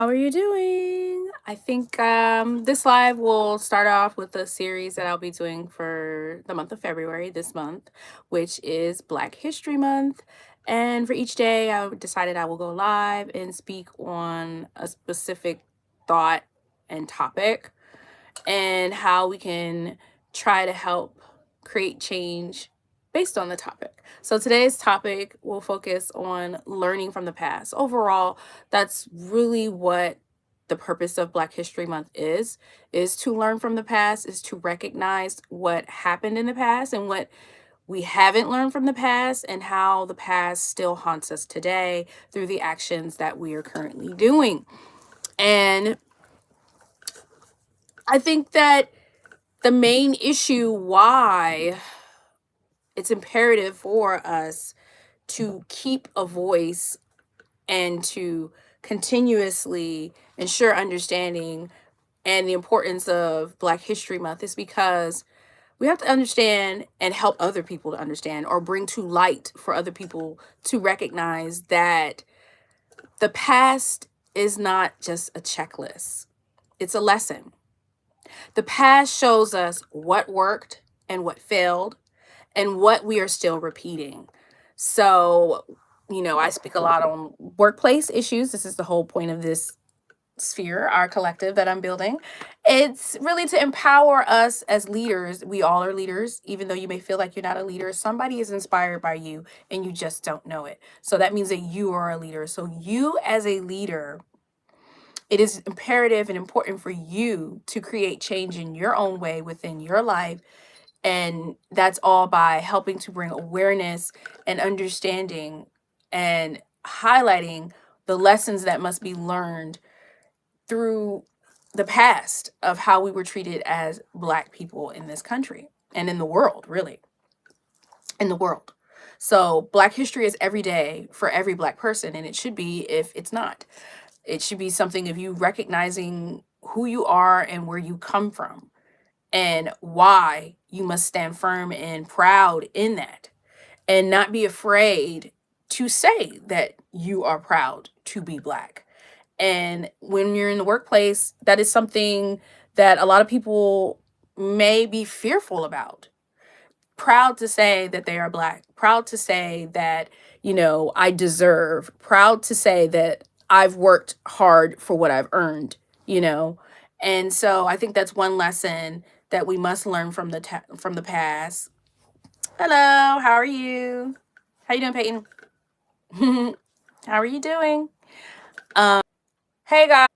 How are you doing? I think this live will start off with a series that I'll be doing for the month of February this month, which is Black History Month. And for each day, I decided I will go live and speak on a specific thought and topic and how we can try to help create change based on the topic. So today's topic will focus on learning from the past. Overall, that's really what the purpose of Black History Month is to learn from the past, is to recognize what happened in the past and what we haven't learned from the past and how the past still haunts us today through the actions that we are currently doing. And I think that the main issue why it's imperative for us to keep a voice and to continuously ensure understanding and the importance of Black History Month is because we have to understand and help other people to understand or bring to light for other people to recognize that the past is not just a checklist, it's a lesson. The past shows us what worked and what failed and what we are still repeating. So, I speak a lot on workplace issues. This is the whole point of this sphere, our collective that I'm building. It's really to empower us as leaders. We all are leaders, even though you may feel like you're not a leader. Somebody is inspired by you and you just don't know it. So that means that you are a leader. So, you as a leader, it is imperative and important for you to create change in your own way within your life, and that's all by helping to bring awareness and understanding and highlighting the lessons that must be learned through the past of how we were treated as Black people in this country and in the world, really, in the world. So, Black history is every day for every Black person, and it should be if it's not. It should be something of you recognizing who you are and where you come from and why you must stand firm and proud in that and not be afraid to say that you are proud to be Black. And when you're in the workplace, that is something that a lot of people may be fearful about. Proud to say that they are Black, proud to say that, I deserve, proud to say that I've worked hard for what I've earned, you know. And so I think that's one lesson that we must learn from from the past. Hello, how are you? How you doing, Peyton? How are you doing? Um, hey guys.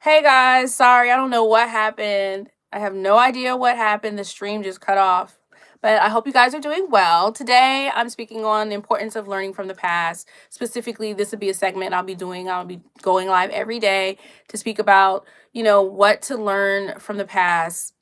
Hey guys, sorry, I don't know what happened. I have no idea what happened. The stream just cut off. But I hope you guys are doing well. Today, I'm speaking on the importance of learning from the past. Specifically, this will be a segment I'll be doing. I'll be going live every day to speak about, what to learn from the past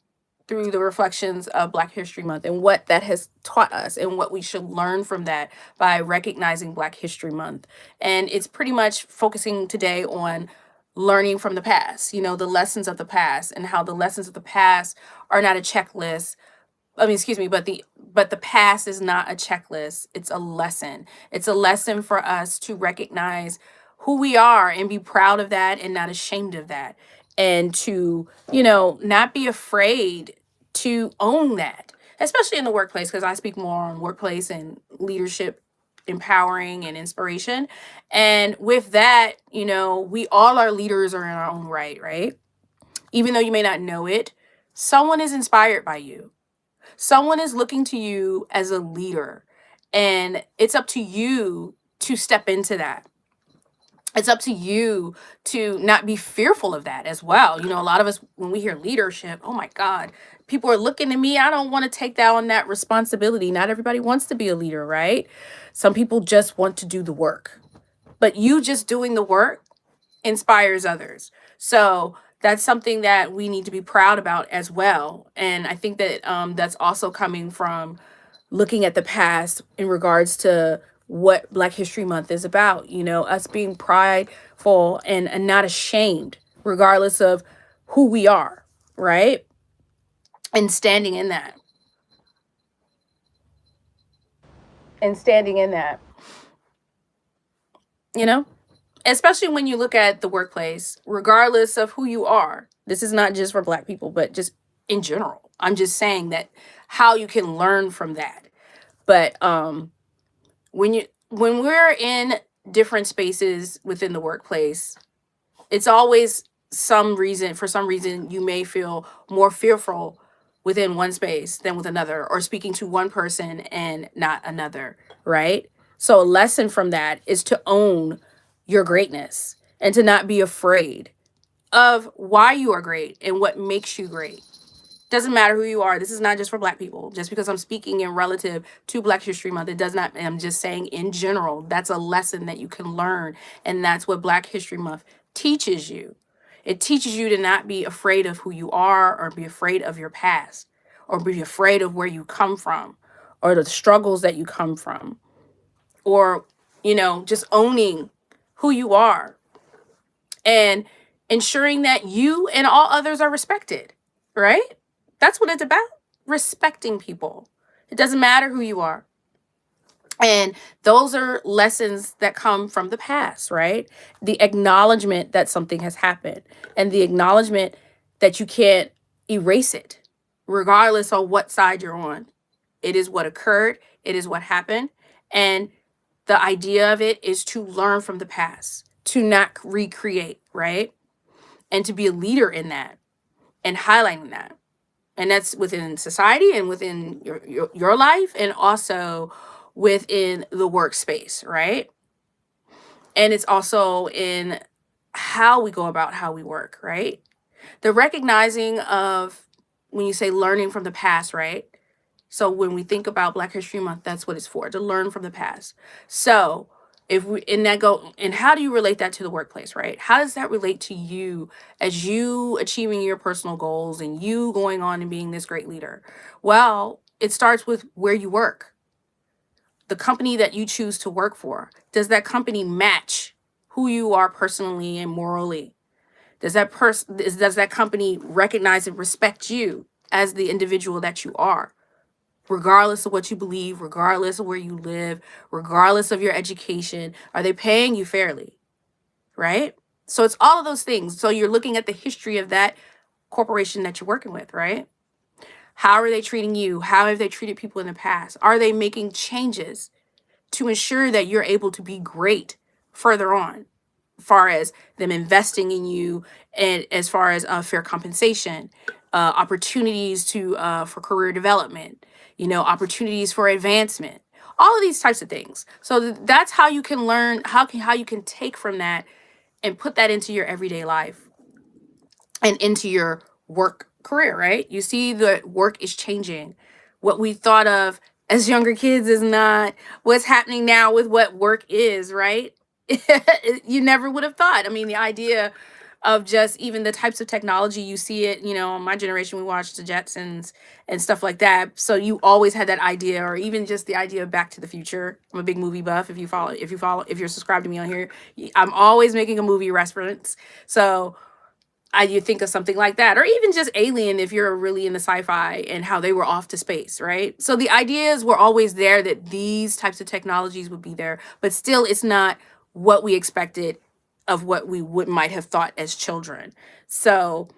through the reflections of Black History Month and what that has taught us and what we should learn from that by recognizing Black History Month. And it's pretty much focusing today on learning from the past, the lessons of the past and how the lessons of the past are not a checklist. I mean, excuse me, but the past is not a checklist. It's a lesson. It's a lesson for us to recognize who we are and be proud of that and not ashamed of that. And to, not be afraid to own that, especially in the workplace, because I speak more on workplace and leadership empowering and inspiration. And with that, we all are leaders are in our own right, right? Even though you may not know it, someone is inspired by you. Someone is looking to you as a leader, and it's up to you to step into that. It's up to you to not be fearful of that as well. A lot of us, when we hear leadership, oh my God, people are looking at me. I don't want to take that on that responsibility. Not everybody wants to be a leader, right? Some people just want to do the work, but you just doing the work inspires others. So that's something that we need to be proud about as well. And I think that that's also coming from looking at the past in regards to what Black History Month is about, us being prideful and not ashamed, regardless of who we are, right? And standing in that. And standing in that, you know? especially when you look at the workplace, regardless of who you are. This is not just for Black people, but just in general. I'm just saying that how you can learn from that. But when we're in different spaces within the workplace, it's always for some reason you may feel more fearful within one space than with another, or speaking to one person and not another, right? So a lesson from that is to own your greatness and to not be afraid of why you are great and what makes you great. Doesn't matter who you are. This is not just for Black people. Just because I'm speaking in relative to Black History Month, it does not, I'm just saying in general, that's a lesson that you can learn. And that's what Black History Month teaches you. It teaches you to not be afraid of who you are, or be afraid of your past, or be afraid of where you come from, or the struggles that you come from, or, just owning who you are and ensuring that you and all others are respected, right? That's what it's about. Respecting people. It doesn't matter who you are. And those are lessons that come from the past, right? The acknowledgement that something has happened, and the acknowledgement that you can't erase it, regardless of what side you're on. It is what occurred, it is what happened. And the idea of it is to learn from the past, to not recreate, right? And to be a leader in that and highlighting that. And that's within society and within your life, and also within the workspace, right? And it's also in how we go about how we work, right? The recognizing of, when you say learning from the past, right? So when we think about Black History Month, that's what it's for, to learn from the past. So if we in that go, and how do you relate that to the workplace, right? How does that relate to you as you achieving your personal goals and you going on and being this great leader? Well, it starts with where you work. The company that you choose to work for, does that company match who you are personally and morally? Does that company recognize and respect you as the individual that you are? Regardless of what you believe, regardless of where you live, regardless of your education, are they paying you fairly? Right? So it's all of those things. So you're looking at the history of that corporation that you're working with, right? How are they treating you? How have they treated people in the past? Are they making changes to ensure that you're able to be great further on? Far as them investing in you, and as far as fair compensation, opportunities to for career development, opportunities for advancement, all of these types of things. So that's how you can learn, how you can take from that and put that into your everyday life and into your work career, right? You see that work is changing. What we thought of as younger kids is not what's happening now with what work is, right? You never would have thought. I mean, the idea of just even the types of technology, you see it, my generation, we watched the Jetsons and stuff like that. So you always had that idea, or even just the idea of Back to the Future. I'm a big movie buff. If you're subscribed to me on here, I'm always making a movie reference. So you think of something like that, or even just Alien, if you're really into sci-fi, and how they were off to space, right? So the ideas were always there that these types of technologies would be there, but still it's not what we expected of what we might have thought as children. So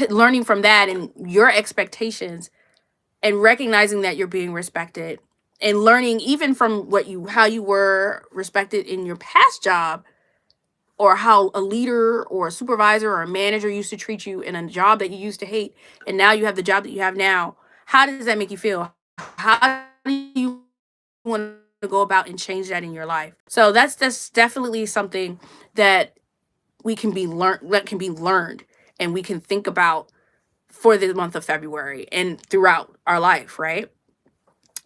learning from that and your expectations, and recognizing that you're being respected, and learning even from how you were respected in your past job, or how a leader or a supervisor or a manager used to treat you in a job that you used to hate, and now you have the job that you have now. How does that make you feel? How do you want to go about and change that in your life? So that's definitely something that can be learned, and we can think about for the month of February and throughout our life, right?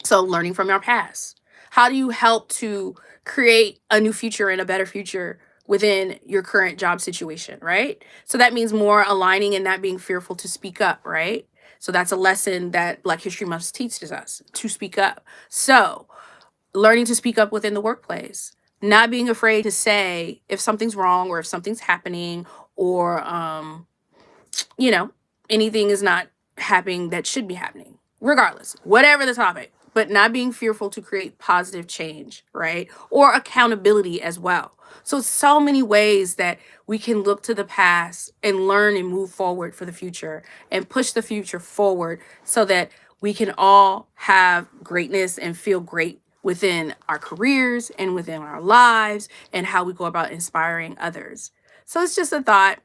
So learning from our past. How do you help to create a new future and a better future within your current job situation, right? So that means more aligning and not being fearful to speak up, right? So that's a lesson that Black History Month teaches us, to speak up. So learning to speak up within the workplace, not being afraid to say if something's wrong, or if something's happening, or you know anything is not happening that should be happening, regardless, whatever the topic. but not being fearful to create positive change, right? Or accountability as well. So many ways that we can look to the past and learn and move forward for the future and push the future forward so that we can all have greatness and feel great within our careers and within our lives and how we go about inspiring others. So it's just a thought.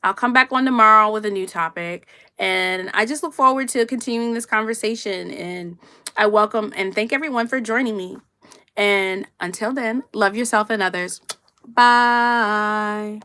I'll come back on tomorrow with a new topic. And I just look forward to continuing this conversation. And I welcome and thank everyone for joining me. And until then, love yourself and others. Bye.